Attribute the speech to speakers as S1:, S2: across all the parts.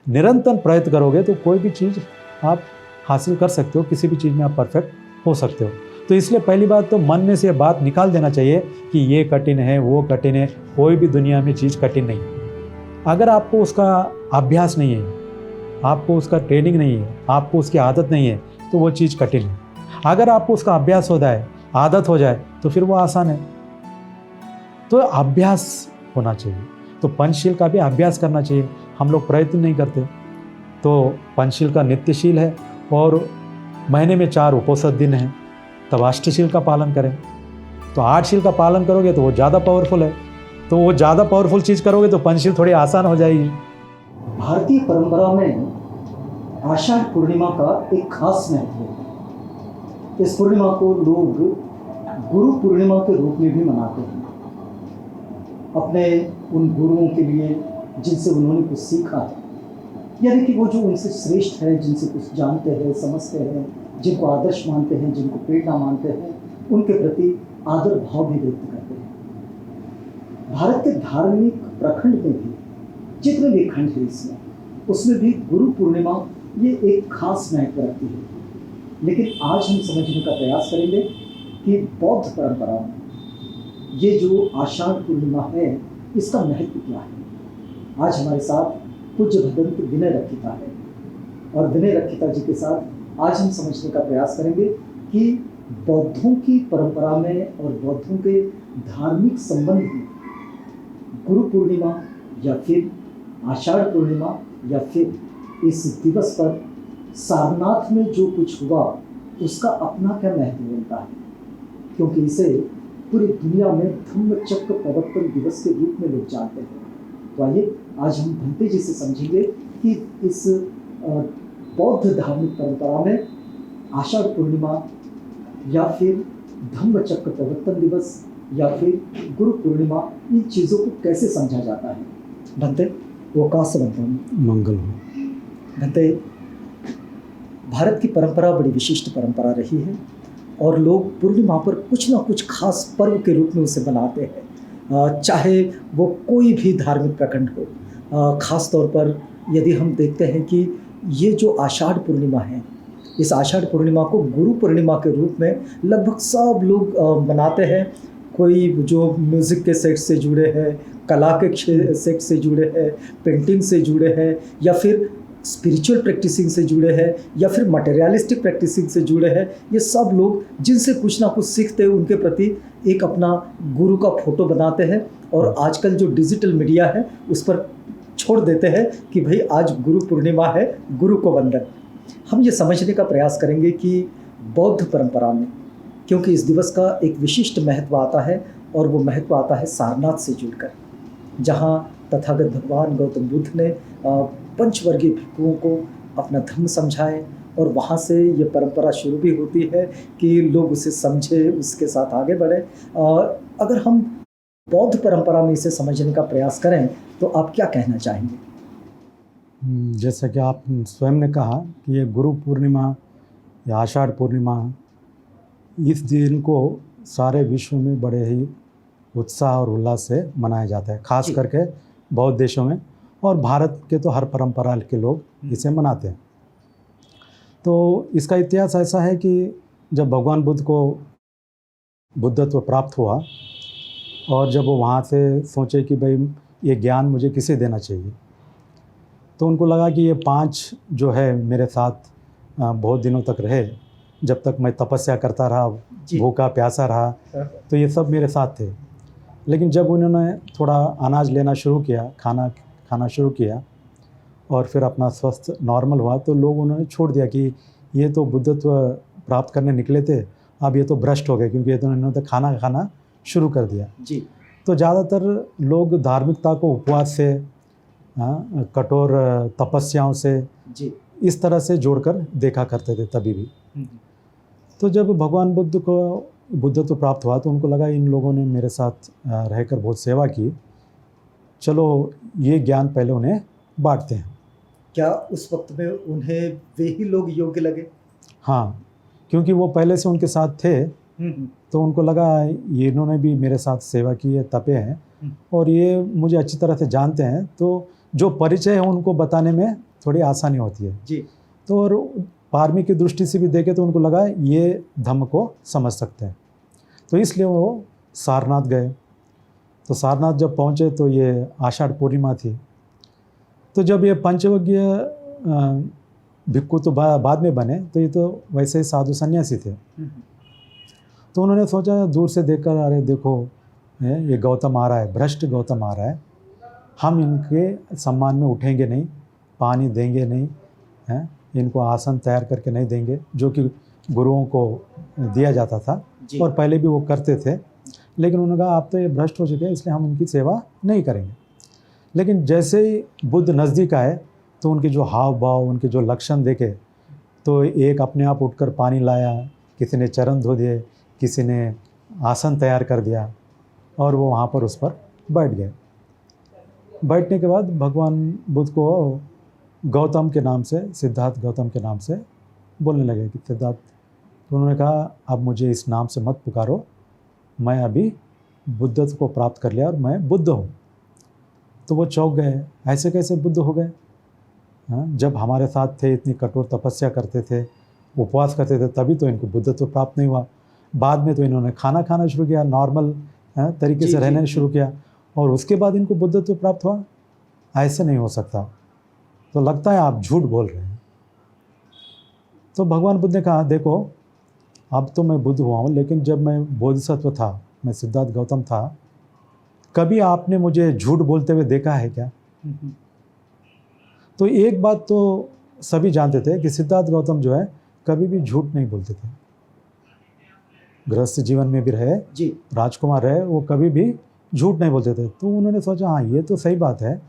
S1: निरंतर प्रयत्न करोगे तो कोई भी चीज़ आप हासिल कर सकते हो, किसी भी चीज़ में आप परफेक्ट हो सकते हो। तो इसलिए पहली बात तो मन में से ये बात निकाल देना चाहिए कि ये कठिन है, वो कठिन है। कोई भी दुनिया में चीज़ कठिन नहीं है। अगर आपको उसका अभ्यास नहीं है, आपको उसका ट्रेनिंग नहीं है, आपको उसकी आदत नहीं है, तो वो चीज़ कठिन है। अगर आपको उसका अभ्यास हो जाए, आदत हो जाए, तो फिर वो आसान है। तो अभ्यास होना चाहिए। तो पंचशील का भी अभ्यास करना चाहिए। हम लोग प्रयत्न नहीं करते। तो पंचशील का नित्यशील है और महीने में 4 उपोषद दिन हैं, तब अष्टशील का पालन करें। तो 8 शील का पालन करोगे तो वो ज़्यादा पावरफुल है। तो वो ज़्यादा पावरफुल चीज़ करोगे तो पंचशील थोड़ी आसान हो जाएगी।
S2: भारतीय परंपरा में आषाढ़ पूर्णिमा का एक खास महत्व है। इस पूर्णिमा को लोग गुरु पूर्णिमा के रूप में भी मनाते हैं। अपने उन गुरुओं के लिए जिनसे उन्होंने कुछ सीखा है, यानी कि वो जो उनसे श्रेष्ठ है, जिनसे कुछ जानते हैं, समझते हैं, जिनको आदर्श मानते हैं, जिनको प्रेरणा मानते हैं, उनके प्रति आदर भाव भी व्यक्त करते हैं। भारत के धार्मिक प्रखंड में भी जितने भी खंड है इसमें, उसमें भी गुरु पूर्णिमा ये एक खास महत्व रखती है। लेकिन आज हम समझने का प्रयास करेंगे कि बौद्ध परंपरा में ये जो आषाढ़ पूर्णिमा है, इसका महत्व क्या है। आज हमारे साथ पूज्य भदंत विनय रक्षिता है और विनय रक्षिता जी के साथ आज हम समझने का प्रयास करेंगे कि बौद्धों की परंपरा में और बौद्धों के धार्मिक संबंध में गुरु पूर्णिमा या फिर आषाढ़ पूर्णिमा या फिर इस दिवस पर सारनाथ में जो कुछ हुआ उसका अपना क्या महत्व बनता है, क्योंकि इसे पूरी दुनिया में धम्मचक्र प्रवर्तन दिवस के रूप में लोग जानते हैं। तो आइए आज हम भंते जी से समझेंगे कि इस बौद्ध धार्मिक परंपरा में आषाढ़ पूर्णिमा या फिर धम्मचक्र प्रवर्तन दिवस या फिर गुरु पूर्णिमा, इन चीज़ों को कैसे समझा जाता है। भंते वो कहाँ से बनता है?
S1: मंगल हो।
S2: भंते, भारत की परंपरा बड़ी विशिष्ट परंपरा रही है और लोग पूर्णिमा पर कुछ ना कुछ खास पर्व के रूप में उसे बनाते हैं, चाहे वो कोई भी धार्मिक प्रखंड हो। ख़ास तौर पर यदि हम देखते हैं कि ये जो आषाढ़ पूर्णिमा है, इस आषाढ़ पूर्णिमा को गुरु पूर्णिमा के रूप में लगभग सब लोग मनाते हैं। कोई जो म्यूज़िक के सेट से जुड़े हैं, कला के सेट से जुड़े हैं, पेंटिंग से जुड़े हैं, या फिर स्पिरिचुअल प्रैक्टिसिंग से जुड़े हैं, या फिर मटेरियलिस्टिक प्रैक्टिसिंग से जुड़े हैं। ये सब लोग जिनसे कुछ ना कुछ सीखते हैं, उनके प्रति एक अपना गुरु का फोटो बनाते हैं और आजकल जो डिजिटल मीडिया है उस पर छोड़ देते हैं कि भाई आज गुरु पूर्णिमा है, गुरु को वंदन। हम ये समझने का प्रयास करेंगे कि बौद्ध परंपरा में, क्योंकि इस दिवस का एक विशिष्ट महत्व आता है और वो महत्व आता है सारनाथ से जुड़कर, जहाँ तथागत भगवान गौतम बुद्ध ने पंचवर्गीय भिक्षुओं को अपना धर्म समझाए और वहाँ से ये परंपरा शुरू भी होती है कि लोग उसे समझे, उसके साथ आगे बढ़े। अगर हम बौद्ध परंपरा में इसे समझने का प्रयास करें तो आप क्या कहना चाहेंगे?
S1: जैसा कि आप स्वयं ने कहा कि ये गुरु पूर्णिमा या आषाढ़ पूर्णिमा, इस दिन को सारे विश्व में बड़े ही उत्साह और उल्लास से मनाया जाता है, खास करके बौद्ध देशों में, और भारत के तो हर परंपरा के लोग इसे मनाते हैं। तो इसका इतिहास ऐसा है कि जब भगवान बुद्ध को बुद्धत्व प्राप्त हुआ और जब वो वहाँ से सोचे कि भाई ये ज्ञान मुझे किसे देना चाहिए, तो उनको लगा कि ये 5 जो है मेरे साथ बहुत दिनों तक रहे, जब तक मैं तपस्या करता रहा, भूखा प्यासा रहा, तो ये सब मेरे साथ थे। लेकिन जब उन्होंने थोड़ा अनाज लेना शुरू किया, खाना शुरू किया और फिर अपना स्वस्थ नॉर्मल हुआ, तो लोग उन्होंने छोड़ दिया कि ये तो बुद्धत्व प्राप्त करने निकले थे, अब ये तो भ्रष्ट हो गए, क्योंकि ये तो इन्होंने तो खाना शुरू कर दिया।
S2: जी।
S1: तो ज़्यादातर लोग धार्मिकता को उपवास से, कठोर तपस्याओं से,
S2: जी,
S1: इस तरह से जोड़कर देखा करते थे तभी भी। तो जब भगवान बुद्ध को बुद्धत्व प्राप्त हुआ तो उनको लगा इन लोगों ने मेरे साथ रहकर बहुत सेवा की, चलो ये ज्ञान पहले उन्हें बांटते हैं।
S2: क्या उस वक्त में उन्हें वे ही लोग योग्य लगे?
S1: हाँ, क्योंकि वो पहले से उनके साथ थे, तो उनको लगा ये इन्होंने भी मेरे साथ सेवा की है, तपे हैं और ये मुझे अच्छी तरह से जानते हैं, तो जो परिचय है उनको बताने में थोड़ी आसानी होती है।
S2: जी
S1: तो और पारमी की दृष्टि से भी देखे तो उनको लगा ये धम्म को समझ सकते हैं, तो इसलिए वो सारनाथ गए। तो सारनाथ जब पहुँचे तो ये आषाढ़ पूर्णिमा थी। तो जब ये पंचवज्ञ भिक्खु तो बाद में बने, तो ये तो वैसे ही साधु सन्यासी थे। तो उन्होंने सोचा दूर से देखकर, अरे देखो ये गौतम आ रहा है, भ्रष्ट गौतम आ रहा है, हम इनके सम्मान में उठेंगे नहीं, पानी देंगे नहीं, हैं, इनको आसन तैयार करके नहीं देंगे, जो कि गुरुओं को दिया जाता था और पहले भी वो करते थे। लेकिन उन्होंने कहा आप तो ये भ्रष्ट हो चुके हैं, इसलिए हम उनकी सेवा नहीं करेंगे। लेकिन जैसे ही बुद्ध नज़दीक आए तो उनके जो हाव भाव, उनके जो लक्षण देखे, तो एक अपने आप उठकर पानी लाया, किसी ने चरण धो दिए, किसी ने आसन तैयार कर दिया और वो वहाँ पर उस पर बैठ गए। बैठने के बाद भगवान बुद्ध को गौतम के नाम से, सिद्धार्थ गौतम के नाम से बोलने लगे कि सिद्धार्थ। तो उन्होंने कहा अब मुझे इस नाम से मत पुकारो, मैं अभी बुद्धत्व को प्राप्त कर लिया और मैं बुद्ध हूँ। तो वो चौंक गए, ऐसे कैसे बुद्ध हो गए? हाँ, जब हमारे साथ थे, इतनी कठोर तपस्या करते थे, उपवास करते थे, तभी तो इनको बुद्धत्व प्राप्त नहीं हुआ। बाद में तो इन्होंने खाना शुरू किया, नॉर्मल तरीके से रहने शुरू किया और उसके बाद इनको बुद्धत्व प्राप्त हुआ। ऐसे नहीं हो सकता, तो लगता है आप झूठ बोल रहे हैं। तो भगवान बुद्ध ने कहा देखो अब तो मैं बुद्ध हुआ हूँ, लेकिन जब मैं बोधिसत्व था, मैं सिद्धार्थ गौतम था, कभी आपने मुझे झूठ बोलते हुए देखा है क्या? तो एक बात तो सभी जानते थे कि सिद्धार्थ गौतम जो है कभी भी झूठ नहीं बोलते थे। गृहस्थ जीवन में भी रहे, राजकुमार रहे, वो कभी भी झूठ नहीं बोलते थे। तो उन्होंने सोचा हाँ ये तो सही बात है,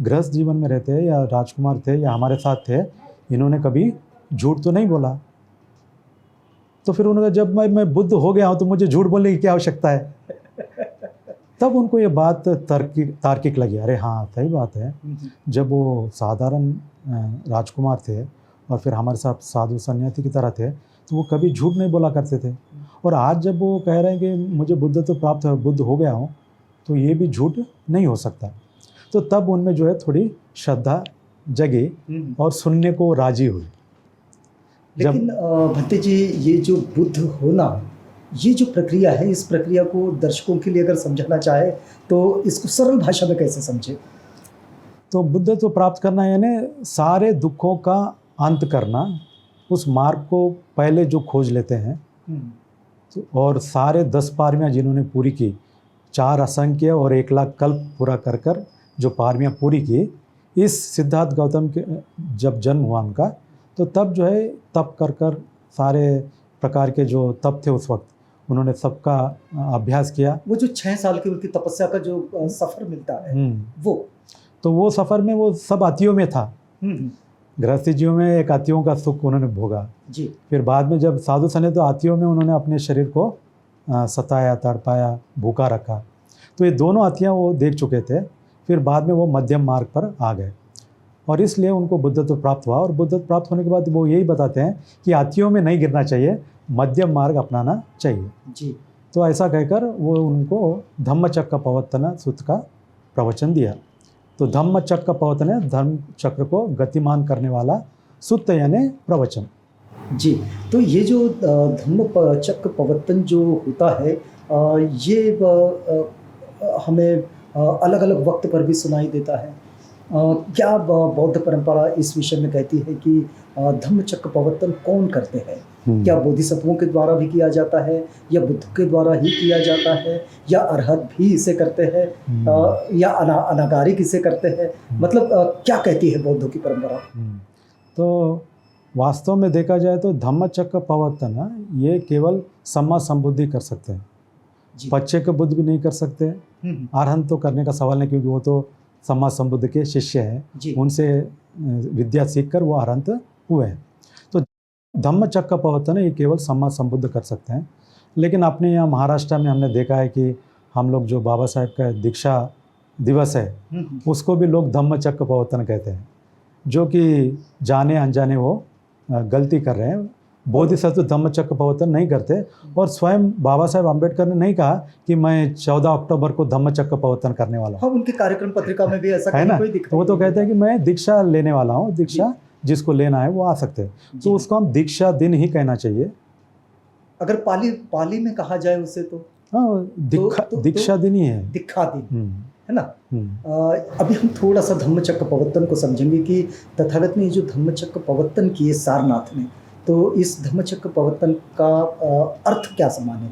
S1: गृहस्थ जीवन में रहते या राजकुमार थे या हमारे साथ थे, इन्होंने कभी झूठ तो नहीं बोला। तो फिर उन्होंने जब मैं बुद्ध हो गया हूँ तो मुझे झूठ बोलने की क्या आवश्यकता है? तब उनको ये बात तार्किक लगी, अरे हाँ सही बात है। जब वो साधारण राजकुमार थे और फिर हमारे साथ साधु सन्यासी की तरह थे, तो वो कभी झूठ नहीं बोला करते थे। और आज जब वो कह रहे हैं कि मुझे बुद्ध तो प्राप्त है, बुद्ध हो गया हूँ, तो ये भी झूठ नहीं हो सकता। तो तब उनमें जो है थोड़ी श्रद्धा जगी और सुनने को राजी हुई।
S2: लेकिन भंते जी, ये जो बुद्ध होना, ये जो प्रक्रिया है, इस प्रक्रिया को दर्शकों के लिए अगर समझाना चाहे तो इसको सरल भाषा में कैसे समझे?
S1: तो बुद्धत्व प्राप्त करना यानी सारे दुखों का अंत करना, उस मार्ग को पहले जो खोज लेते हैं तो, और सारे 10 पारमियाँ जिन्होंने पूरी की, 4 असंख्य और 1 लाख कल्प पूरा कर कर जो पारमियाँ पूरी की, इस सिद्धार्थ गौतम के जब जन्म हुआ उनका, तो तब जो है तप कर कर सारे प्रकार के जो तप थे उस वक्त उन्होंने सबका अभ्यास किया।
S2: वो जो 6 साल की उनकी तपस्या का जो सफ़र मिलता है
S1: वो सफ़र में वो सब अतियों में था। गृहस्थी जीवन में एक अतियों का सुख उन्होंने भोगा
S2: जी।
S1: फिर बाद में जब साधु सने तो अतियों में उन्होंने अपने शरीर को सताया, तड़पाया, भूखा रखा। तो ये दोनों अतियाँ वो देख चुके थे। फिर बाद में वो मध्यम मार्ग पर आ गए और इसलिए उनको बुद्धत्व प्राप्त हुआ। और बुद्धत्व प्राप्त होने के बाद वो यही बताते हैं कि अतियों में नहीं गिरना चाहिए, मध्यम मार्ग अपनाना चाहिए
S2: जी।
S1: तो ऐसा कहकर वो उनको धम्मचक्र प्रवर्तन सूत्र का प्रवचन दिया। तो धम्मचक्र प्रवर्तन है धर्म चक्र को गतिमान करने वाला सूत्र यानी प्रवचन
S2: जी। तो ये जो धम्मचक्र प्रवर्तन जो होता है, ये हमें अलग अलग वक्त पर भी सुनाई देता है। क्या बौद्ध परंपरा इस विषय में कहती है कि धम्मचक्र प्रवर्तन कौन करते हैं? क्या बोधिसत्वों के द्वारा भी किया जाता है या बुद्ध के द्वारा ही किया जाता है या अरहत भी इसे करते हैं या अनागारिक इसे करते हैं? मतलब क्या कहती है बौद्धों की परंपरा?
S1: तो वास्तव में देखा जाए तो धम्मचक्र प्रवर्तन ये केवल सम्मा संबुद्धि कर सकते हैं, पश्चेक बुद्ध भी नहीं कर सकते। अरहंत तो करने का सवाल नहीं, क्योंकि वो तो सम्मा संबुद्ध के शिष्य हैं, उनसे विद्या सीखकर वो अरहंत हुए हैं। तो धम्मचक्र प्रवर्तन ये केवल सम्मा संबुद्ध कर सकते हैं। लेकिन अपने यहाँ महाराष्ट्र में हमने देखा है कि हम लोग जो बाबा साहेब का दीक्षा दिवस है उसको भी लोग धम्मचक्र प्रवर्तन कहते हैं, जो कि जाने अनजाने वो गलती कर रहे हैं। बोधिसत्व धम्मचक्र नहीं करते। और स्वयं बाबा साहेब अम्बेडकर ने नहीं कहा कि मैं 14 अक्टूबर को धम्मचक्र करने वाला हूँ,
S2: हाँ, उनके कार्यक्रम पत्रिका में भी ऐसा
S1: है ना।
S2: कोई दिखता
S1: वो तो
S2: नहीं
S1: कहते हैं कि मैं दीक्षा लेने वाला हूँ, दीक्षा जिसको लेना है वो आ सकते हैं।
S2: जी।
S1: तो उसको हम दीक्षा दिन ही कहना चाहिए।
S2: अगर पाली में कहा जाए उसे तो
S1: हाँ, दीक्षा दिन ही है,
S2: दीक्षा दिन, है ना।
S1: हम्म।
S2: अभी हम थोड़ा सा धम्मचक्र प्रवर्तन को समझेंगे कि तथागत ने जो धम्मचक्र प्रवर्तन किए सारनाथ ने, तो इस धम्मचक्र प्रवर्तन का अर्थ क्या समान है?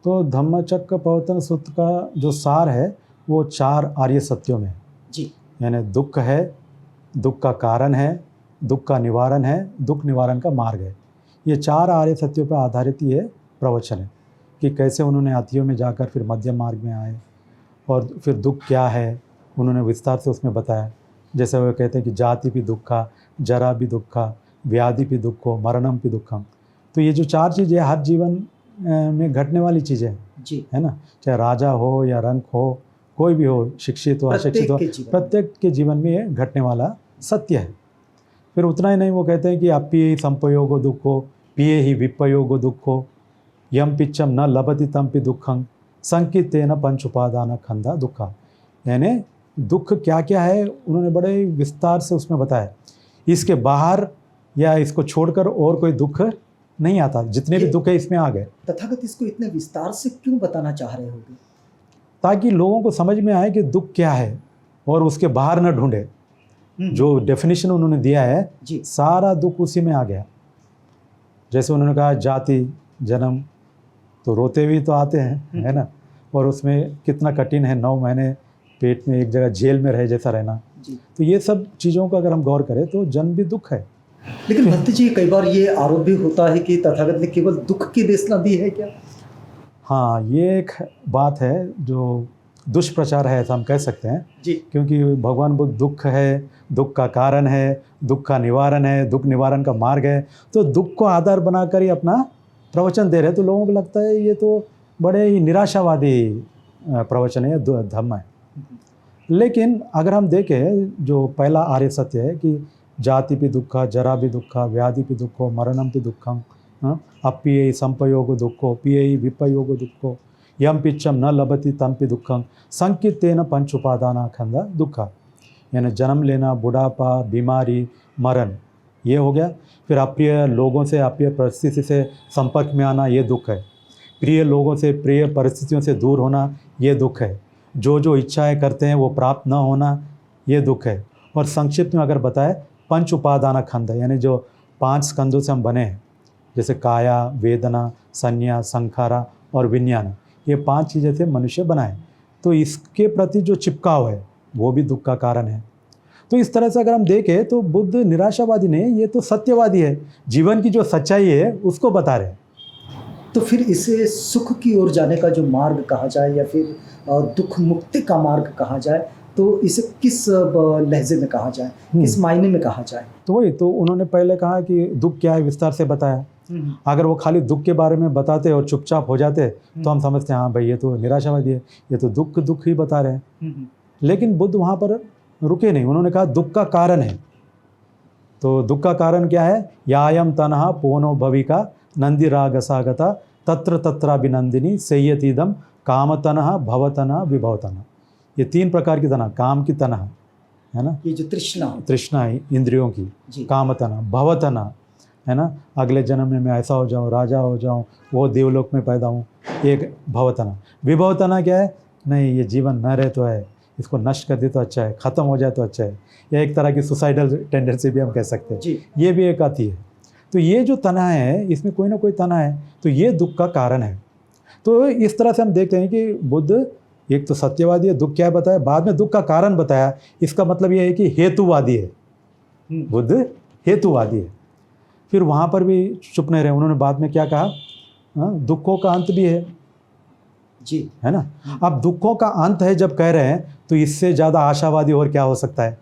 S1: तो धम्मचक्र प्रवर्तन सूत्र का जो सार है वो 4 आर्य सत्यों में
S2: जी,
S1: यानी दुख है, दुख का कारण है, दुख का निवारण है, दुख निवारण का मार्ग है। ये 4 आर्य सत्यों पर आधारित ये प्रवचन है कि कैसे उन्होंने हाथियों में जाकर फिर मध्यम मार्ग में आए और फिर दुख क्या है उन्होंने विस्तार से उसमें बताया। जैसे वो कहते हैं कि जाति भी दुखा, जरा भी दुखा, व्याधि भी दुखो, मरणम भी दुखम। तो ये जो 4 चीज़ें हर जीवन में घटने वाली चीज़ें हैं
S2: जी,
S1: है ना। चाहे राजा हो या रंक हो, कोई भी हो, शिक्षित हो अशिक्षित हो, प्रत्येक के जीवन में ये घटने वाला सत्य है। फिर उतना ही नहीं, वो कहते हैं कि अप्पिये ही संपयोगो दुखो, पिए ही विपयोगो दुखो, यम पिच्चम न लभति तमपि दुखं, संकितेन पंच उपादान खंदा दुखा। यानी दुख क्या क्या है उन्होंने बड़े विस्तार से उसमें बताया। इसके बाहर या इसको छोड़कर और कोई दुख नहीं आता, जितने भी दुख है इसमें आ गए।
S2: तथागत इसको इतने विस्तार से क्यों बताना चाह रहे होंगे?
S1: ताकि लोगों को समझ में आए कि दुख क्या है और उसके बाहर न ढूंढे। जो डेफिनेशन उन्होंने दिया है
S2: जी,
S1: सारा दुख उसी में आ गया। जैसे उन्होंने कहा जाति जन्म, तो रोते भी तो आते हैं, है ना। और उसमें कितना कठिन है 9 महीने पेट में एक जगह जेल में रहे जैसा रहना।
S2: जी।
S1: तो ये सब चीज़ों का अगर हम गौर करें तो जन्म भी दुख है।
S2: लेकिन भक्त जी कई बार ये आरोप भी होता है कि तथागत ने केवल दुख की देशना दी है क्या?
S1: हाँ, ये एक बात है जो दुष्प्रचार है ऐसा हम कह सकते हैं
S2: जी,
S1: क्योंकि भगवान बुद्ध दुख है, दुख का कारण है, दुख का निवारण है, दुख निवारण का मार्ग है। तो दुख को आधार बनाकर ही अपना प्रवचन दे रहे हैं। तो लोगों को लगता है ये तो बड़े ही निराशावादी प्रवचन है, धम्म है। लेकिन अगर हम देखें जो पहला आर्य सत्य है कि जाति भी दुखा, जरा भी दुखा, व्याधि भी दुखो, मरणम भी दुखम, अप्पिये संपयोग दुखो, पिये विपयोग दुखो, यम पिच्चम न लभति तमपि दुखं, संकितेन पंच उपादान खंदा दुखा। यानी जन्म लेना, बुढ़ापा, बीमारी, मरण, ये हो गया। फिर अप्रिय लोगों से, अप्रिय परिस्थिति से संपर्क में आना, ये दुख है। प्रिय लोगों से, प्रिय परिस्थितियों से दूर होना, ये दुख है। जो इच्छाएं करते हैं वो प्राप्त न होना, ये दुख है। और संक्षिप्त में अगर बताए, पंच उपादान खंड, यानी जो 5 स्कंदों से हम बने हैं, जैसे काया, वेदना, संज्ञा, संखारा और विज्ञान, ये 5 चीज़ें से मनुष्य बना है। तो इसके प्रति जो चिपकाव है वो भी दुख का कारण है। तो इस तरह से अगर हम देखें तो बुद्ध निराशावादी नहीं, ये तो सत्यवादी है। जीवन की जो सच्चाई है उसको बता रहे हैं।
S2: तो फिर इसे सुख की ओर जाने का जो मार्ग कहा जाए या फिर दुख मुक्ति का मार्ग कहा जाए, तो इसे किस लहजे में कहा जाए, किस मायने में कहा जाए?
S1: तो वही तो उन्होंने पहले कहा कि दुख क्या है विस्तार से बताया। अगर वो खाली दुख के बारे में बताते और चुपचाप हो जाते तो हम समझते हैं हाँ भाई ये तो निराशावादी है, ये तो दुख ही बता रहे हैं। लेकिन बुद्ध वहाँ पर रुके नहीं, उन्होंने कहा दुख का कारण है। तो दुख का कारण क्या है? यायम तनहा पोनो भविका नंदी रागसागता तत्र तत्राभिनंदिनी सेयतीदम काम तनहा भवतना विभवतना। ये 3 प्रकार की तनहा, काम की तनहा है ना,
S2: ये जो तृष्णा
S1: है इंद्रियों की, काम तना, भवतना है ना, अगले जन्म में मैं ऐसा हो जाऊँ, राजा हो जाऊँ, वो देवलोक में पैदा हूँ, एक भवतना। विभवतना क्या है? नहीं ये जीवन न रहे तो है, इसको नष्ट कर दे तो अच्छा है, ख़त्म हो जाए तो अच्छा है। या एक तरह की सुसाइडल टेंडेंसी भी हम कह सकते हैं, ये भी एक आती है। तो ये जो तना है इसमें कोई ना कोई तना है, तो ये दुख का कारण है। तो इस तरह से हम देखते हैं कि बुद्ध एक तो सत्यवादी है, दुख क्या है बताया, बाद में दुख का कारण बताया। इसका मतलब ये है कि हेतुवादी है, बुद्ध हेतुवादी है। फिर वहाँ पर भी चुप नहीं रहे, उन्होंने बाद में क्या कहा, दुखों का अंत भी है
S2: जी,
S1: है ना। अब दुखों का अंत है जब कह रहे हैं तो इससे ज़्यादा आशावादी और क्या हो सकता है?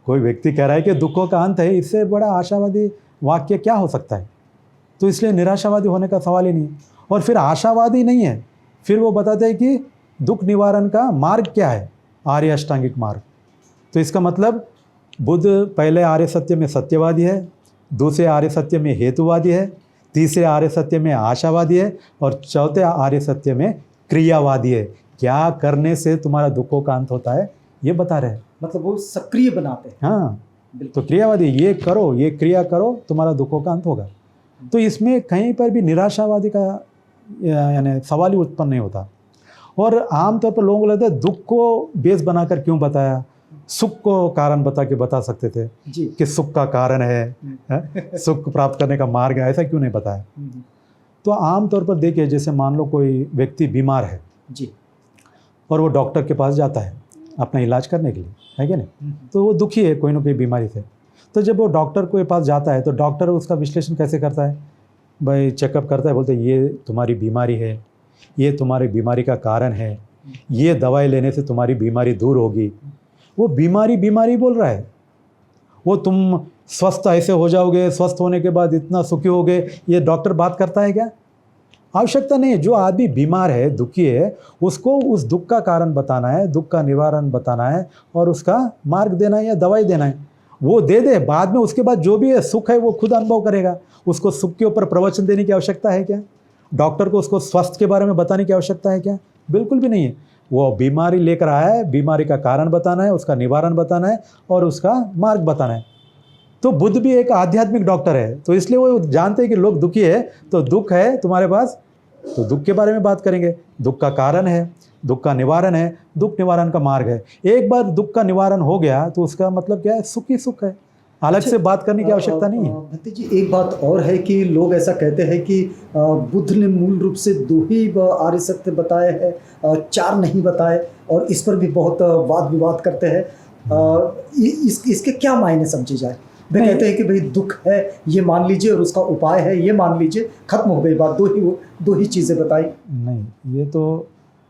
S1: कोई व्यक्ति कह रहा है कि दुखों का अंत है, इससे बड़ा आशावादी वाक्य क्या हो सकता है? तो इसलिए निराशावादी होने का सवाल ही नहीं। और फिर आशावादी नहीं है, फिर वो बताते हैं कि दुख निवारण का मार्ग क्या है, आर्य अष्टांगिक मार्ग। तो इसका मतलब बुद्ध पहले आर्य सत्य में सत्यवादी है, दूसरे आर्य सत्य में हेतुवादी है, तीसरे आर्य सत्य में आशावादी है, और चौथे आर्य सत्य में क्रियावादी है। क्या करने से तुम्हारा दुखों का अंत होता है ये बता रहे हैं।
S2: मतलब वो सक्रिय बनाते हैं।
S1: हाँ,
S2: बिल्कुल।
S1: तो क्रियावादी, ये करो, ये क्रिया करो, तुम्हारा दुखों का अंत होगा। तो इसमें कहीं पर भी निराशावादी का यानी सवाल ही उत्पन्न नहीं होता। और आमतौर पर लोगों को लगता है दुख को बेस बनाकर क्यों बताया, सुख को कारण बता सकते थे
S2: जी।
S1: कि सुख का कारण है, सुख प्राप्त करने का मार्ग है, ऐसा क्यों नहीं बताया। तो आमतौर पर देखिए, जैसे मान लो कोई व्यक्ति बीमार है
S2: जी,
S1: और वो डॉक्टर के पास जाता है अपना इलाज करने के लिए, है क्या नहीं, तो वो दुखी है कोई ना कोई बीमारी से। तो जब वो डॉक्टर के पास जाता है तो डॉक्टर उसका विश्लेषण कैसे करता है, भाई चेकअप करता है, बोलते हैं ये तुम्हारी बीमारी है, ये तुम्हारी बीमारी का कारण है, ये दवाई लेने से तुम्हारी बीमारी दूर होगी। वो बीमारी बीमारी बोल रहा है, वो तुम स्वस्थ ऐसे हो जाओगे, स्वस्थ होने के बाद इतना सुखी होगे, ये डॉक्टर बात करता है क्या? आवश्यकता नहीं है। जो आदमी बीमार है, दुखी है, उसको उस दुख का कारण बताना है, दुख का निवारण बताना है और उसका मार्ग देना है या दवाई देना है। वो दे दे, बाद में उसके बाद जो भी है सुख है वो खुद अनुभव करेगा। उसको सुख के ऊपर प्रवचन देने की आवश्यकता है क्या? डॉक्टर को उसको स्वास्थ्य के बारे में बताने की आवश्यकता है क्या? बिल्कुल भी नहीं है। वो बीमारी लेकर आया है, बीमारी का कारण बताना है, उसका निवारण बताना है और उसका मार्ग बताना है। तो बुद्ध भी एक आध्यात्मिक डॉक्टर है, तो इसलिए वो जानते हैं कि लोग दुखी है, तो दुख है तुम्हारे पास, तो दुख के बारे में बात करेंगे। दुख का कारण है, दुख का निवारण है, दुख निवारण का मार्ग है। एक बार दुख का निवारण हो गया तो उसका मतलब क्या है, सुख ही सुख है, अलग से बात करने की आवश्यकता नहीं है।
S2: भंते जी, एक बात और है कि लोग ऐसा कहते हैं कि बुद्ध ने मूल रूप से 2 ही आर्य सत्य बताए हैं, 4 नहीं बताए, और इस पर भी बहुत वाद विवाद करते हैं। इसके क्या मायने समझे जाए? वे कहते हैं कि भाई दुख है ये मान लीजिए और उसका उपाय है ये मान लीजिए, खत्म हो गई बात, 2 ही चीज़ें बताई।
S1: नहीं, ये तो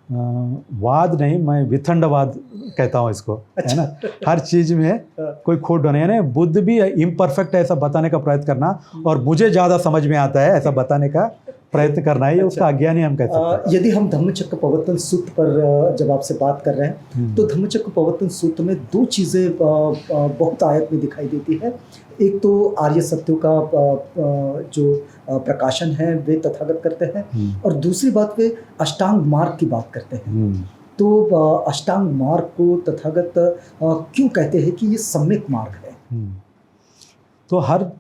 S1: वाद नहीं, मैं विथंडवाद कहता हूँ इसको, है ना। हर चीज़ में कोई खोट नहीं है ना। बुद्ध भी इम्परफेक्ट है ऐसा बताने का प्रयत्न करना, और मुझे ज़्यादा समझ में आता है ऐसा बताने का प्रयत्न करना है, ये उसका अज्ञानी हम कह सकते हैं।
S2: यदि हम धम्मचक्र प्रवर्तन सूत्र पर जब आपसे बात कर रहे हैं, तो धम्मचक्र प्रवर्तन सूत्र में 2 चीज़ें बहुत आयत में दिखाई देती है। एक तो आर्य सत्यों का जो प्रकाशन है वे तथागत करते हैं, और दूसरी बात वे अष्टांग मार्ग की बात करते हैं। तो अष्टांग मार्ग को तथागत क्यों कहते हैं कि ये सम्यक मार्ग है?
S1: तो हर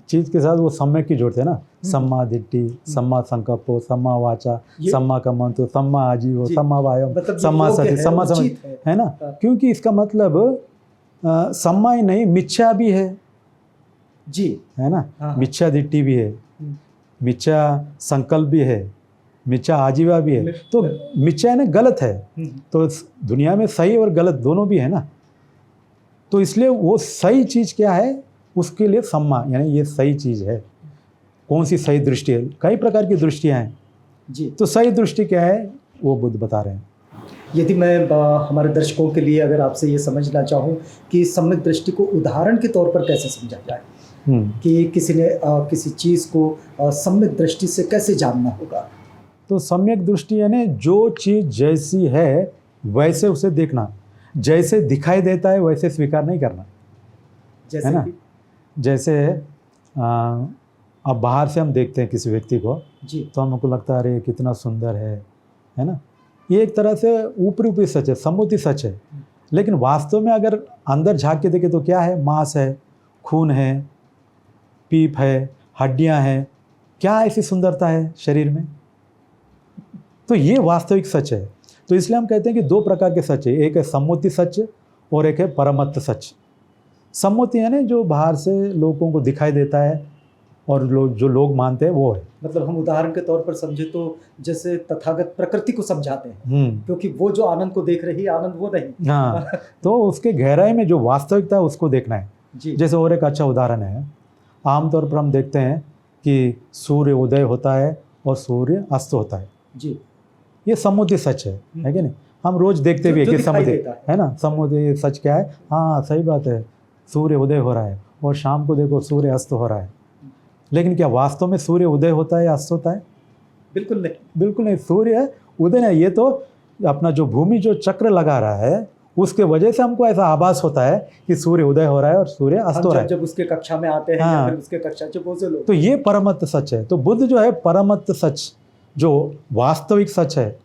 S1: चीज़ के साथ वो सम्यक की जोड़ते हैं ना। सम्मा दिट्ठी, सम्मा संकल्पो, सम्मा वाचा, सम्मा कम्मंतो, सम्मा आजीवो, सम्मा वायम, सम्मा सति, सम्मा समझ, है ना। क्योंकि इसका मतलब सम्मा ही नहीं, मिथ्या भी है
S2: जी,
S1: है ना। मिथ्या दिट्ठी भी है, मिथ्या संकल्प भी है, मिथ्या आजीवा भी है। तो मिथ्या ने गलत है, तो दुनिया में सही और गलत दोनों भी है ना। तो इसलिए वो सही चीज़ क्या है उसके लिए सम्मा, यानी ये सही चीज़ है। कौन सी सही दृष्टि है? कई प्रकार की दृष्टियाँ हैं
S2: जी।
S1: तो सही दृष्टि क्या है वो बुद्ध बता रहे हैं।
S2: यदि मैं हमारे दर्शकों के लिए अगर आपसे ये समझना चाहूँ कि सम्यक दृष्टि को उदाहरण के तौर पर कैसे समझा जाए, कि किसी ने किसी चीज़ को सम्यक दृष्टि से कैसे जानना होगा?
S1: तो सम्यक दृष्टि यानी जो चीज़ जैसी है वैसे उसे देखना, जैसे दिखाई देता है वैसे स्वीकार नहीं करना,
S2: जैसे
S1: है ना। जैसे अब बाहर से हम देखते हैं किसी व्यक्ति को
S2: जी,
S1: तो हमको लगता है अरे कितना सुंदर है ना। ये एक तरह से ऊपरी सच है, सम्मुति सच है। लेकिन वास्तव में अगर अंदर झांक के देखें तो क्या है, मांस है, खून है, पीप है, हड्डियां हैं, क्या ऐसी सुंदरता है शरीर में? तो ये वास्तविक सच है। तो इसलिए हम कहते हैं कि 2 प्रकार के सच है, एक है सम्मुति सच और एक है परमत्त सच। सम्मुति यानी जो बाहर से लोगों को दिखाई देता है और जो लोग मानते हैं वो है।
S2: मतलब हम उदाहरण के तौर पर समझे तो जैसे तथागत प्रकृति को समझाते हैं, क्योंकि वो जो आनंद को देख रही है आनंद वो नहीं।
S1: हाँ, तो उसके गहराई में जो वास्तविकता है उसको देखना है
S2: जी।
S1: जैसे और एक अच्छा उदाहरण है, आमतौर पर हम देखते हैं कि सूर्य उदय होता है और सूर्य अस्त होता है
S2: जी,
S1: ये सम्मुति सच है कि नहीं। हम रोज देखते भी है कि सम्मुति है ना, सम्मुति सच क्या है। हाँ सही बात है, सूर्य उदय हो रहा है और शाम को देखो सूर्य अस्त हो रहा है, लेकिन क्या वास्तव में सूर्य उदय होता है या अस्त होता है?
S2: बिल्कुल नहीं,
S1: बिल्कुल नहीं। सूर्य उदय नहीं, ये तो अपना जो भूमि जो चक्र लगा रहा है उसके वजह से हमको ऐसा आभास होता है कि सूर्य उदय हो रहा है और सूर्य अस्त हो रहा है।
S2: जब उसके कक्षा में आते हैं या
S1: हाँ।
S2: फिर उसके कक्षा से बहुत से लोग,
S1: तो ये परमत सच है। तो बुद्ध जो है परमत सच, जो वास्तविक सच है,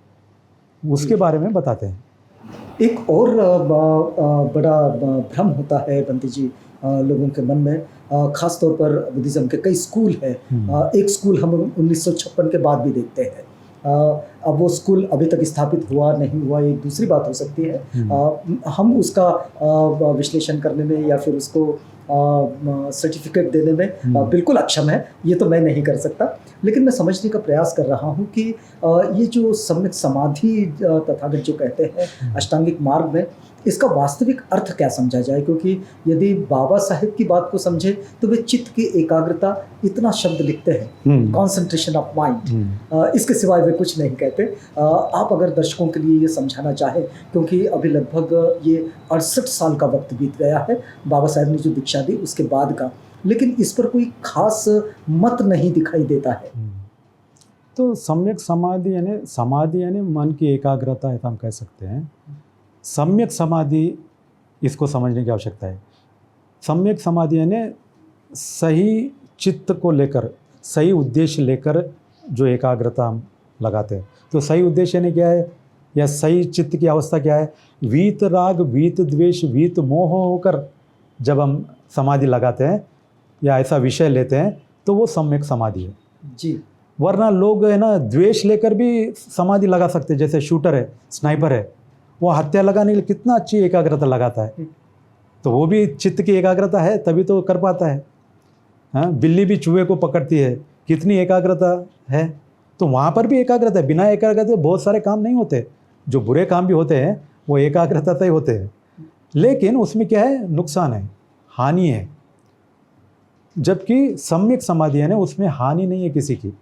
S1: उसके बारे में बताते हैं।
S2: एक और बड़ा भ्रम होता है बंटी जी लोगों के मन में, खास तौर पर बुद्धिज्म के कई स्कूल है। एक स्कूल हम 1956 के बाद भी देखते हैं। अब वो स्कूल अभी तक स्थापित हुआ नहीं हुआ ये दूसरी बात हो सकती है। हम उसका विश्लेषण करने में या फिर उसको सर्टिफिकेट देने में बिल्कुल अक्षम है, ये तो मैं नहीं कर सकता। लेकिन मैं समझने का प्रयास कर रहा हूँ कि ये जो सम्यक समाधि तथागत जो कहते हैं अष्टांगिक मार्ग में, इसका वास्तविक अर्थ क्या समझा जाए? क्योंकि यदि बाबा साहेब की बात को समझे तो वे चित्त की एकाग्रता, इतना शब्द लिखते हैं, कॉन्सेंट्रेशन ऑफ माइंड, इसके सिवाय वे कुछ नहीं कहते। आप अगर दर्शकों के लिए ये समझाना चाहें, क्योंकि अभी लगभग ये 68 साल का वक्त बीत गया है बाबा साहेब ने जो दीक्षा दी उसके बाद का, लेकिन इस पर कोई खास मत नहीं दिखाई देता है।
S1: तो सम्यक समाधि यानी मन की एकाग्रता, ऐसा हम कह सकते हैं। सम्यक समाधि, इसको समझने की आवश्यकता है। सम्यक समाधि यानी सही चित्त को लेकर, सही उद्देश्य लेकर जो एकाग्रता हम लगाते हैं। तो सही उद्देश्य यानी क्या है, या सही चित्त की अवस्था क्या है? वीत राग, वीत द्वेष, वीत मोह होकर जब हम समाधि लगाते हैं या ऐसा विषय लेते हैं तो वो सम्यक समाधि है
S2: जी।
S1: वरना लोग है ना द्वेष लेकर भी समाधि लगा सकते हैं। जैसे शूटर है, स्नाइपर है, वो हत्या लगाने के लिए कितना अच्छी एकाग्रता लगाता है, तो वो भी चित्त की एकाग्रता है, तभी तो कर पाता है। हाँ, बिल्ली भी चूहे को पकड़ती है, कितनी एकाग्रता है। तो वहाँ पर भी एकाग्रता है। बिना एकाग्रता बहुत सारे काम नहीं होते। जो बुरे काम भी होते हैं वो एकाग्रता से ही होते हैं, लेकिन उसमें क्या है, नुकसान है, हानि है। जबकि सम्यक समाधि है ना, उसमें हानि नहीं है किसी की।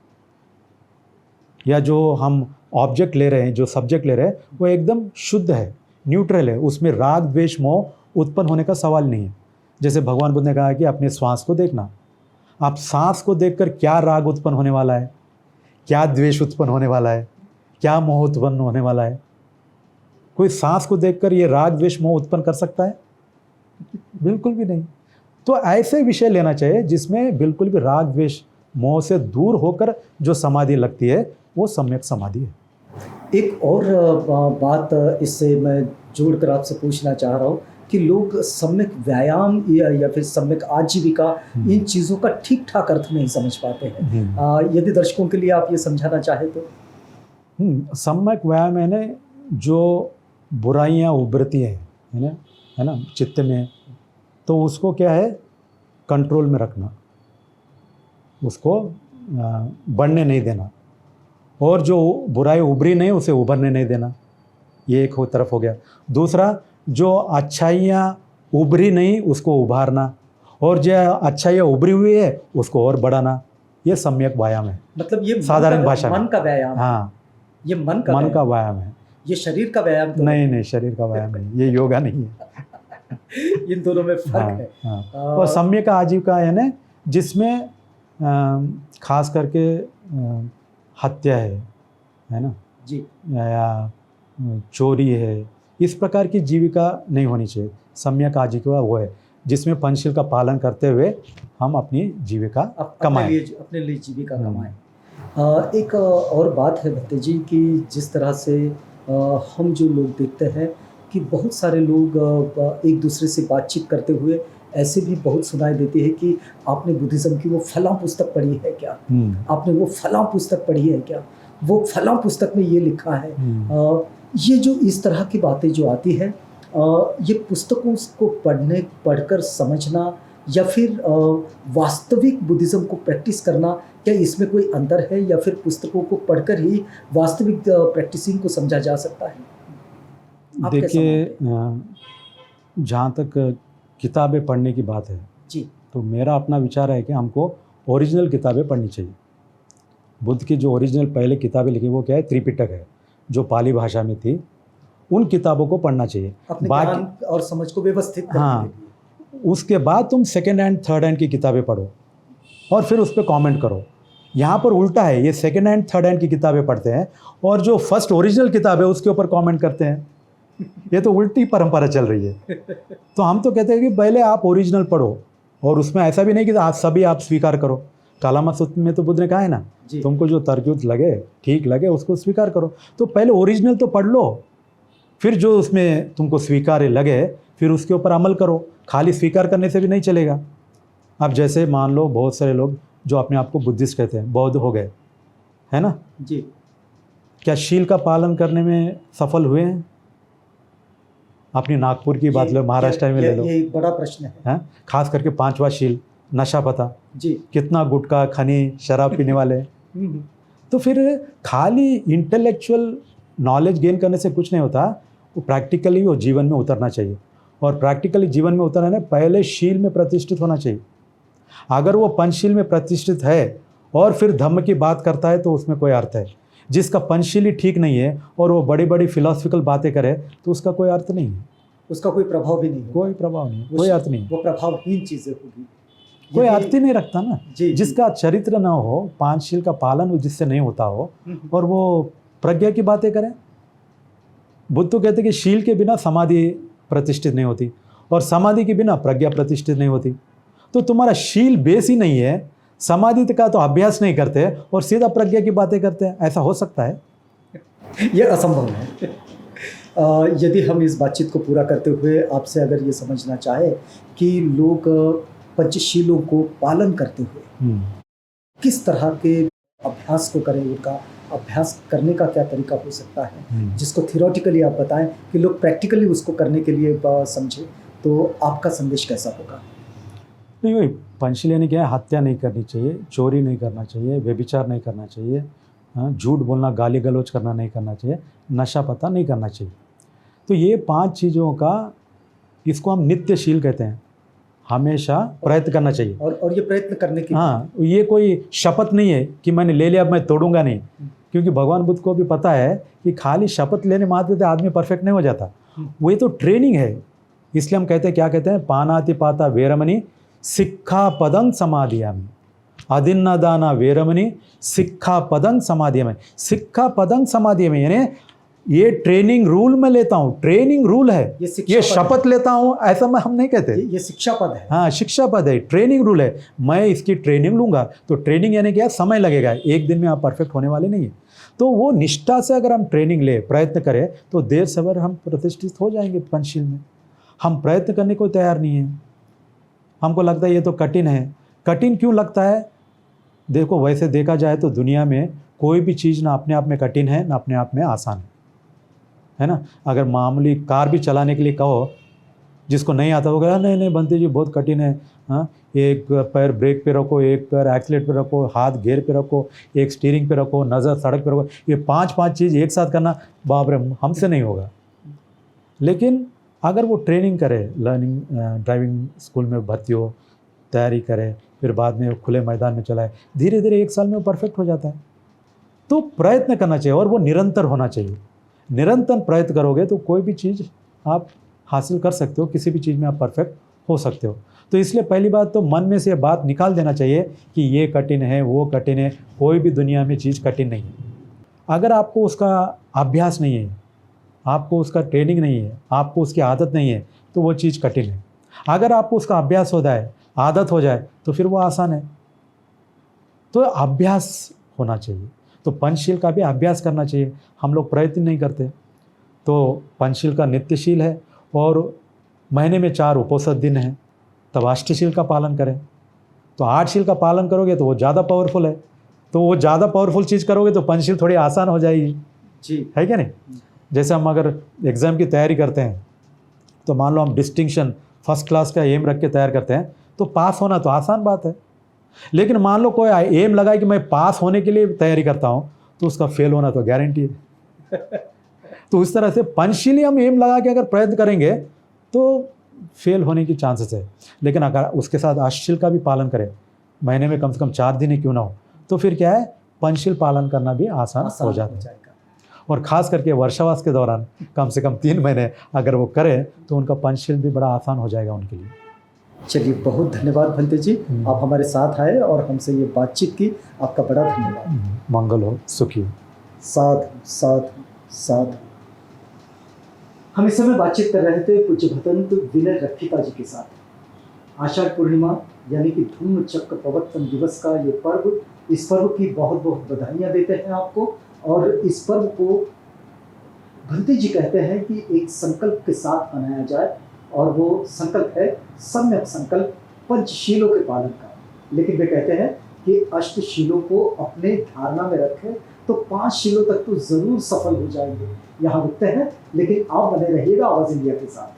S1: या जो हम ऑब्जेक्ट ले रहे हैं, जो सब्जेक्ट ले रहे हैं, वो एकदम शुद्ध है, न्यूट्रल है, उसमें राग द्वेष मोह उत्पन्न होने का सवाल नहीं है। जैसे भगवान बुद्ध ने कहा कि अपने श्वास को देखना, आप सांस को देखकर क्या राग उत्पन्न होने वाला है, क्या द्वेष उत्पन्न होने वाला है, क्या मोह उत्पन्न होने वाला है? कोई सांस को देखकर ये राग द्वेष मोह उत्पन्न कर सकता है? बिल्कुल भी नहीं। तो ऐसे विषय लेना चाहिए जिसमें बिल्कुल भी राग द्वेष मोह से दूर होकर जो समाधि लगती है वो सम्यक समाधि है।
S2: एक और बात इससे मैं जोड़कर आपसे पूछना चाह रहा हूँ कि लोग सम्यक व्यायाम या फिर सम्यक आजीविका, इन चीज़ों का ठीक ठाक अर्थ नहीं समझ पाते हैं। यदि दर्शकों के लिए आप ये समझाना चाहें तो।
S1: सम्यक व्यायाम है ना, जो बुराइयाँ उभरती हैं है ना चित्त में, तो उसको क्या है, कंट्रोल में रखना, उसको बढ़ने नहीं देना, और जो बुराई उभरी नहीं उसे उभरने नहीं देना। ये एक तरफ हो गया। दूसरा, जो अच्छाइयाँ उभरी नहीं उसको उभारना, और जो अच्छाइयाँ उभरी हुई है उसको और बढ़ाना। ये सम्यक व्यायाम है।
S2: मतलब ये
S1: साधारण भाषा में
S2: मन का व्यायाम।
S1: हाँ,
S2: ये मन का व्यायाम है। ये शरीर का व्यायाम तो
S1: नहीं, शरीर का व्यायाम नहीं, ये योगा नहीं है।
S2: इन दोनों में फर्क है।
S1: हाँ। और सम्यक आजीविका है ना, जिसमें खास करके हत्या है ना
S2: जी,
S1: या चोरी है, इस प्रकार की जीविका नहीं होनी चाहिए। सम्यक आजीविका वो है जिसमें पंचशील का पालन करते हुए हम अपनी जीविका कमाएं,
S2: अपने लिए जीविका कमाएं। एक और बात है भट्टे जी कि जिस तरह से हम जो लोग देखते हैं कि बहुत सारे लोग एक दूसरे से बातचीत करते हुए ऐसे भी बहुत सुनाई देती है कि आपने बुद्धिज़्म की वो फलां पुस्तक पढ़ी है क्या, आपने वो फलां पुस्तक पढ़ी है क्या, वो फलां पुस्तक में ये लिखा है। ये जो इस तरह की बातें जो आती है, ये पुस्तकों को पढ़कर समझना या फिर वास्तविक बुद्धिज़्म को प्रैक्टिस करना, क्या इसमें कोई अंतर है या फिर पुस्तकों को पढ़कर ही वास्तविक प्रैक्टिसिंग को समझा जा सकता है?
S1: देखिए, जहाँ तक किताबें पढ़ने की बात है
S2: जी,
S1: तो मेरा अपना विचार है कि हमको ओरिजिनल किताबें पढ़नी चाहिए। बुद्ध की जो ओरिजिनल पहले किताबें लिखी वो क्या है, त्रिपिटक है, जो पाली भाषा में थी। उन किताबों को पढ़ना चाहिए
S2: अपने ज्ञान और समझ को व्यवस्थित करने
S1: हाँ,
S2: के लिए।
S1: उसके बाद तुम सेकेंड हैंड थर्ड हैंड की किताबें पढ़ो और फिर उस पर कॉमेंट करो। यहाँ पर उल्टा है, ये सेकेंड हैंड थर्ड हैंड की किताबें पढ़ते हैं और जो फर्स्ट ओरिजिनल किताब है उसके ऊपर कॉमेंट करते हैं। ये तो उल्टी परंपरा चल रही है। तो हम तो कहते हैं कि पहले आप ओरिजिनल पढ़ो, और उसमें ऐसा भी नहीं कि आप सभी आप स्वीकार करो। कालामा सूत्र में तो बुद्ध ने कहा है ना,
S2: जी।
S1: तुमको जो तर्कयुक्त लगे, ठीक लगे, उसको स्वीकार करो। तो पहले ओरिजिनल तो पढ़ लो, फिर जो उसमें तुमको स्वीकार्य लगे फिर उसके ऊपर अमल करो। खाली स्वीकार करने से भी नहीं चलेगा। अब जैसे मान लो बहुत सारे लोग जो अपने आप को बुद्धिस्ट कहते हैं, बौद्ध हो गए, है ना,
S2: जी।
S1: क्या शील का पालन करने में सफल हुए हैं? अपनी नागपुर की बात लो, महाराष्ट्र में ले लो,
S2: ये एक बड़ा प्रश्न है।
S1: खास करके 5वां शील, नशा पता,
S2: जी।
S1: कितना गुटखा, खनी, शराब पीने वाले।
S2: हम्म।
S1: तो फिर खाली इंटेलेक्चुअल नॉलेज गेन करने से कुछ नहीं होता, वो प्रैक्टिकली वो जीवन में उतरना चाहिए। और प्रैक्टिकली जीवन में उतरना है पहले शील में प्रतिष्ठित होना चाहिए। अगर वो पंचशील में प्रतिष्ठित है और फिर धम्म की बात करता है तो उसमें कोई अर्थ है। जिसका पंचशील ही ठीक नहीं है और वो बड़ी बड़ी फिलोसफिकल बातें करे तो उसका कोई अर्थ नहीं है,
S2: उसका कोई प्रभाव भी नहीं है।
S1: कोई प्रभाव नहीं, कोई अर्थ नहीं,
S2: वो प्रभावहीन चीजें होगी,
S1: कोई अर्थ ही नहीं रखता ना।
S2: जी।
S1: जिसका चरित्र ना हो, पांचशील का पालन जिससे नहीं होता हो, और वो प्रज्ञा की बातें करें। बुद्ध तो कहते कि शील के बिना समाधि प्रतिष्ठित नहीं होती और समाधि के बिना प्रज्ञा प्रतिष्ठित नहीं होती। तो तुम्हारा शील बेस ही नहीं है, समाधि का तो अभ्यास नहीं करते और सीधा प्रज्ञा की बातें करते हैं, ऐसा हो सकता है?
S2: यह असंभव है। यदि हम इस बातचीत को पूरा करते हुए आपसे अगर ये समझना चाहे कि लोग पंचशीलों को पालन करते हुए किस तरह के अभ्यास को करें, उनका अभ्यास करने का क्या तरीका हो सकता है, जिसको थियोरेटिकली आप बताएं कि लोग प्रैक्टिकली उसको करने के लिए समझे, तो आपका संदेश कैसा होगा?
S1: नहीं, वही पंचशील यानी क्या है, हत्या नहीं करनी चाहिए, चोरी नहीं करना चाहिए, व्यभिचार नहीं करना चाहिए, झूठ बोलना, गाली गलौज करना नहीं करना चाहिए, नशा पता नहीं करना चाहिए। तो ये 5 चीज़ों का, इसको हम नित्यशील कहते हैं, हमेशा प्रयत्न करना चाहिए।
S2: और ये प्रयत्न करने की,
S1: हाँ, ये कोई शपथ नहीं है कि मैंने ले लिया अब मैं तोड़ूंगा नहीं, क्योंकि भगवान बुद्ध को भी पता है कि खाली शपथ लेने मात्र से आदमी परफेक्ट नहीं हो जाता, वो ये तो ट्रेनिंग है। इसलिए हम कहते हैं, क्या कहते हैं, पानाति पाता वेरमणि सिक्खा पदं समाधियामि, अदिन्नदाना वेरमणि सिक्खा पदं समाधियामि। सिक्खा पदं समाधियामि यानी ये ट्रेनिंग रूल में लेता हूँ, ट्रेनिंग रूल है, ये शपथ लेता हूँ ऐसा हम नहीं कहते।
S2: ये शिक्षा पद है।
S1: हाँ, शिक्षा पद है, ट्रेनिंग रूल है, मैं इसकी ट्रेनिंग लूँगा। तो ट्रेनिंग यानी क्या, समय लगेगा, एक दिन में आप परफेक्ट होने वाले नहीं है। तो वो निष्ठा से अगर हम ट्रेनिंग ले, प्रयत्न करें, तो देर सवेर हम प्रतिष्ठित हो जाएंगे पंचशील में। हम प्रयत्न करने को तैयार नहीं है, हमको लगता है ये तो कठिन है। कठिन क्यों लगता है? देखो, वैसे देखा जाए तो दुनिया में कोई भी चीज़ ना अपने आप में कठिन है ना अपने आप में आसान है ना। अगर मामूली कार भी चलाने के लिए कहो, जिसको नहीं आता वो कहेगा नहीं बंटी जी बहुत कठिन है। हाँ, एक पैर ब्रेक पे रखो, एक पैर एक्सीलेटर पे रखो, हाथ गियर पे रखो, एक स्टीयरिंग पे रखो, नज़र सड़क पे रखो, ये 5 चीज़ एक साथ करना, बाप रे, हमसे नहीं होगा। लेकिन अगर वो ट्रेनिंग करे, लर्निंग ड्राइविंग स्कूल में भर्ती हो, तैयारी करे, फिर बाद में खुले मैदान में चलाए, धीरे धीरे 1 साल में वो परफेक्ट हो जाता है। तो प्रयत्न करना चाहिए और वो निरंतर होना चाहिए। निरंतर प्रयत्न करोगे तो कोई भी चीज़ आप हासिल कर सकते हो, किसी भी चीज़ में आप परफेक्ट हो सकते हो। तो इसलिए पहली बात तो मन में से ये बात निकाल देना चाहिए कि ये कठिन है, वो कठिन है। कोई भी दुनिया में चीज़ कठिन नहीं है। अगर आपको उसका अभ्यास नहीं है, आपको उसका ट्रेनिंग नहीं है, आपको उसकी आदत नहीं है, तो वो चीज़ कठिन है। अगर आपको उसका अभ्यास हो जाए, आदत हो जाए, तो फिर वो आसान है। तो अभ्यास होना चाहिए। तो पंचशील का भी अभ्यास करना चाहिए। हम लोग प्रयत्न नहीं करते। तो पंचशील का नित्यशील है और महीने में 4 उपोषद दिन है, तब अष्टशील का पालन करें। तो 8 शील का पालन करोगे तो वो ज़्यादा पावरफुल है। तो वो ज़्यादा पावरफुल चीज़ करोगे तो पंचशील थोड़ी आसान हो जाएगी
S2: जी,
S1: है क्या नहीं। जैसे हम अगर एग्ज़ाम की तैयारी करते हैं तो मान लो हम डिस्टिंक्शन फर्स्ट क्लास का एम रख के तैयार करते हैं, तो पास होना तो आसान बात है। लेकिन मान लो कोई एम लगाए कि मैं पास होने के लिए तैयारी करता हूँ, तो उसका फेल होना तो गारंटी है। तो इस तरह से पंचशील हम एम लगा के अगर प्रयत्न करेंगे तो फेल होने की चांसेस है। लेकिन अगर उसके साथ अष्टशील का भी पालन करें, महीने में कम से कम 4 दिन ही क्यों ना हो, तो फिर क्या है, पंचशील पालन करना भी आसान हो जाता है। और ख़ास करके वर्षावास के दौरान कम से कम 3 महीने अगर वो करें तो उनका पंचशील भी बड़ा आसान हो जाएगा उनके लिए।
S2: चलिए, बहुत धन्यवाद भंते जी, आप हमारे साथ आए और हमसे ये बातचीत की, आपका बड़ा धन्यवाद।
S1: मंगल हो, सुखी हो।
S2: साधु साधु साधु। हम इस समय बातचीत कर रहे थे पूज्य भदंत विनय रक्षिता जी के साथ। आषाढ़ पूर्णिमा यानी कि धम्म चक्र प्रवर्तन दिवस का ये पर्व, इस पर्व की बहुत बहुत बधाइयाँ देते हैं आपको। और इस पर्व को भंते जी कहते हैं कि एक संकल्प के साथ मनाया जाए, और वो संकल्प है सम्यक संकल्प पंचशीलों के पालन का। लेकिन वे कहते हैं कि अष्टशीलों को अपने धारणा में रखें तो 5 शीलों तक तो जरूर सफल हो जाएंगे। यहाँ रुकते हैं, लेकिन आप बने रहिएगा आवाज इंडिया के साथ।